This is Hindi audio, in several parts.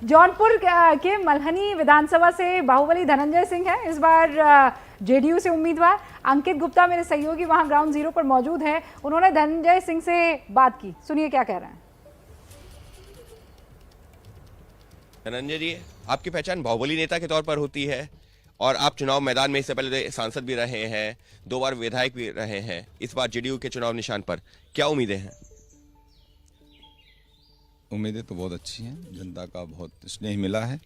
जौनपुर के मल्हनी विधानसभा से बाहुबली धनंजय सिंह है इस बार जेडीयू से उम्मीदवार। अंकित गुप्ता मेरे सहयोगी वहां ग्राउंड जीरो पर मौजूद हैं, उन्होंने धनंजय सिंह से बात की, सुनिए क्या कह रहे हैं। धनंजय जी, आपकी पहचान बाहुबली नेता के तौर पर होती है और आप चुनाव मैदान में इससे पहले सांसद भी रहे हैं, 2 बार विधायक भी रहे हैं। इस बार जेडीयू के चुनाव निशान पर क्या उम्मीदें हैं? उम्मीदें तो बहुत अच्छी हैं, जनता का बहुत स्नेह मिला है।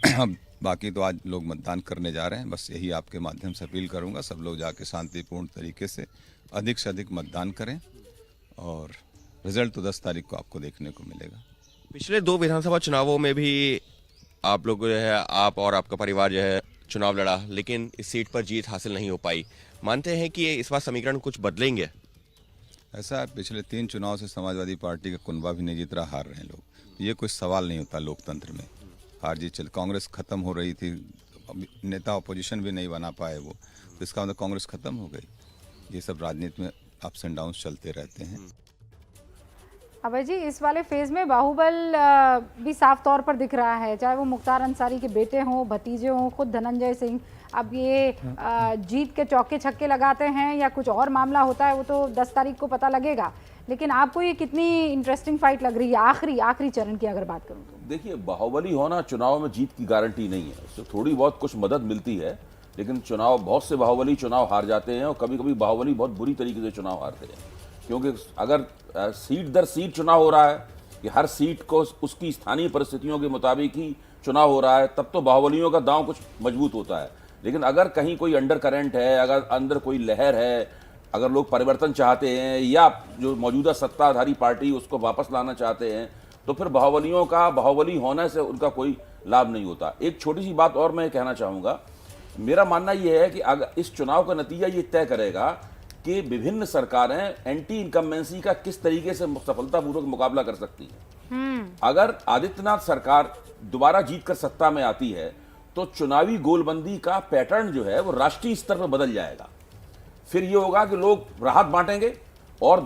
अब बाकी तो आज लोग मतदान करने जा रहे हैं, बस यही आपके माध्यम से अपील करूंगा, सब लोग जाके शांतिपूर्ण तरीके से अधिक मतदान करें और रिजल्ट तो 10 तारीख को आपको देखने को मिलेगा। पिछले 2 विधानसभा चुनावों में भी आप लोग जो है, आप और आपका परिवार जो है चुनाव लड़ा, लेकिन इस सीट पर जीत हासिल नहीं हो पाई। मानते हैं कि इस बार समीकरण कुछ बदलेंगे? ऐसा है, पिछले 3 चुनाव से समाजवादी पार्टी का कुनबा भी नहीं जीत रहा, हार रहे हैं लोग। ये कोई सवाल नहीं होता लोकतंत्र में, हार जीत चल। कांग्रेस खत्म हो रही थी, नेता अपोजिशन भी नहीं बना पाए वो, तो इसका मतलब कांग्रेस खत्म हो गई। ये सब राजनीति में अप्स एंड डाउन्स चलते रहते हैं। अभय जी, इस वाले फेज में बाहुबल भी साफ तौर पर दिख रहा है, चाहे वो मुख्तार अंसारी के बेटे हों, भतीजे हों, खुद धनंजय सिंह। अब ये जीत के चौके छक्के लगाते हैं या कुछ और मामला होता है, वो तो 10 तारीख को पता लगेगा। लेकिन आपको ये कितनी इंटरेस्टिंग फाइट लग रही है आखिरी चरण की अगर बात करूं तो? देखिए, बाहुबली होना चुनाव में जीत की गारंटी नहीं है, उससे थोड़ी बहुत कुछ मदद मिलती है, लेकिन चुनाव, बहुत से बाहुबली चुनाव हार जाते हैं और कभी कभी बाहुबली बहुत बुरी तरीके से चुनाव हारते हैं। क्योंकि अगर सीट दर सीट चुनाव हो रहा है कि हर सीट को उसकी स्थानीय परिस्थितियों के मुताबिक ही चुनाव हो रहा है, तब तो बाहुबलियों का दांव कुछ मजबूत होता है। लेकिन अगर कहीं कोई अंडर करंट है, अगर अंदर कोई लहर है, अगर लोग परिवर्तन चाहते हैं या जो मौजूदा सत्ताधारी पार्टी उसको वापस लाना चाहते हैं, तो फिर बाहुबलियों का बाहुबली होने से उनका कोई लाभ नहीं होता। एक छोटी सी बात और मैं कहना चाहूँगा, मेरा मानना यह है कि अगर इस चुनाव का नतीजा ये तय करेगा कि विभिन्न सरकारें एंटी इनकम्बेंसी का किस तरीके से सफलतापूर्वक मुकाबला कर सकती है। अगर आदित्यनाथ सरकार दोबारा जीतकर सत्ता में आती है तो चुनावी गोलबंदी का पैटर्न जो है वो राष्ट्रीय स्तर पर बदल जाएगा। फिर ये होगा कि लोग राहत बांटेंगे और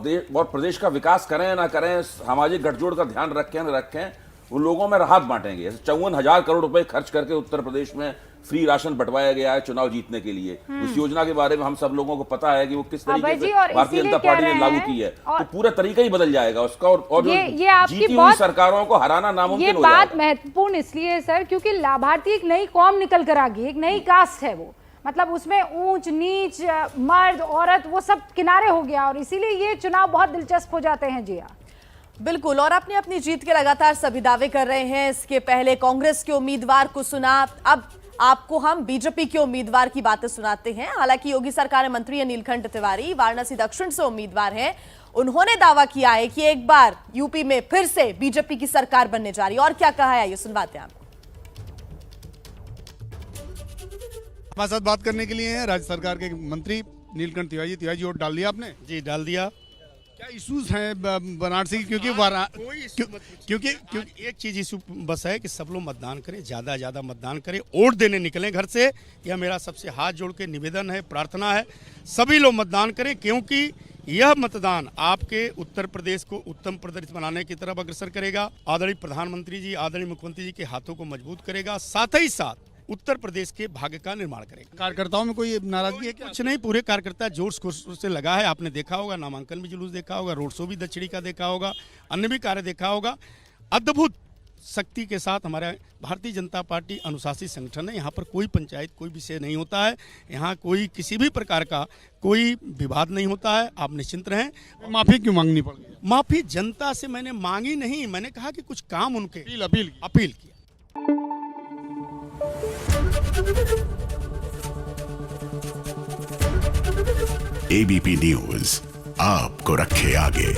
प्रदेश का विकास करें ना करें, सामाजिक गठजोड़ का ध्यान रखें ना रखें, उन लोगों में राहत बांटेंगे। जैसे 54,000 करोड़ रुपए खर्च करके उत्तर प्रदेश में फ्री राशन बंटवाया गया है चुनाव जीतने के लिए। उस योजना के बारे में हम सब लोगों को पता है कि वो किस तरीके से भारतीय जनता पार्टी ने लागू की है, तो पूरा तरीका ही बदल जाएगा उसका और जो जीती हुई सरकारों को हराना नामुमकिन हो जाएगा। ये बात महत्वपूर्ण इसलिए है सर, क्योंकि लाभार्थी एक नई कौम निकल कर आ गई, एक नई कास्ट है वो, मतलब उसमें ऊंच नीच, मर्द औरत वो सब किनारे हो गया, और इसीलिए ये चुनाव बहुत दिलचस्प हो जाते हैं। जी हाँ, बिल्कुल। और आपने अपनी जीत के लगातार सभी दावे कर रहे हैं। इसके पहले कांग्रेस के उम्मीदवार को सुना, अब आपको हम बीजेपी के उम्मीदवार की बातें सुनाते हैं। हालांकि योगी सरकार में मंत्री नीलकंठ तिवारी वाराणसी दक्षिण से उम्मीदवार हैं, उन्होंने दावा किया है कि एक बार यूपी में फिर से बीजेपी की सरकार बनने जा रही है। और क्या कहा है ये सुनवाते हैं आपको। हमारे साथ बात करने के लिए हैं राज्य सरकार के मंत्री नीलकंठ तिवारी। तिवारी जी, वोट डाल दिया आपने? जी, डाल दिया। क्या इश्यूज हैं वाराणसी की? क्योंकि एक चीज इशू बस है कि सब लोग मतदान करें, ज्यादा मतदान करें, वोट देने निकलें घर से। यह मेरा सबसे हाथ जोड़ के निवेदन है, प्रार्थना है, सभी लोग मतदान करें, क्योंकि यह मतदान आपके उत्तर प्रदेश को उत्तम प्रदेश बनाने की तरफ अग्रसर करेगा। आदरणीय प्रधानमंत्री जी, आदरणीय मुख्यमंत्री जी के हाथों को मजबूत करेगा, साथ ही साथ उत्तर प्रदेश के भाग्य का निर्माण करेगा। कार्यकर्ताओं में कोई नाराजगी है क्या? कुछ नहीं, पूरे कार्यकर्ता जोर शोर से लगा है। आपने देखा होगा, नामांकन भी जुलूस देखा होगा, रोड शो भी दक्षिणी का देखा होगा, अन्य भी कार्य देखा होगा। अद्भुत शक्ति के साथ हमारा भारतीय जनता पार्टी अनुशासित संगठन है। यहाँ पर कोई पंचायत, कोई विषय नहीं होता है, यहाँ कोई किसी भी प्रकार का कोई विवाद नहीं होता है। आप निश्चिंत रहें। माफी क्यों मांगनी पड़ गई? माफी जनता से मैंने मांगी नहीं, मैंने कहा कि कुछ काम उनके अपील किया। एबीपी न्यूज आपको रखे आगे।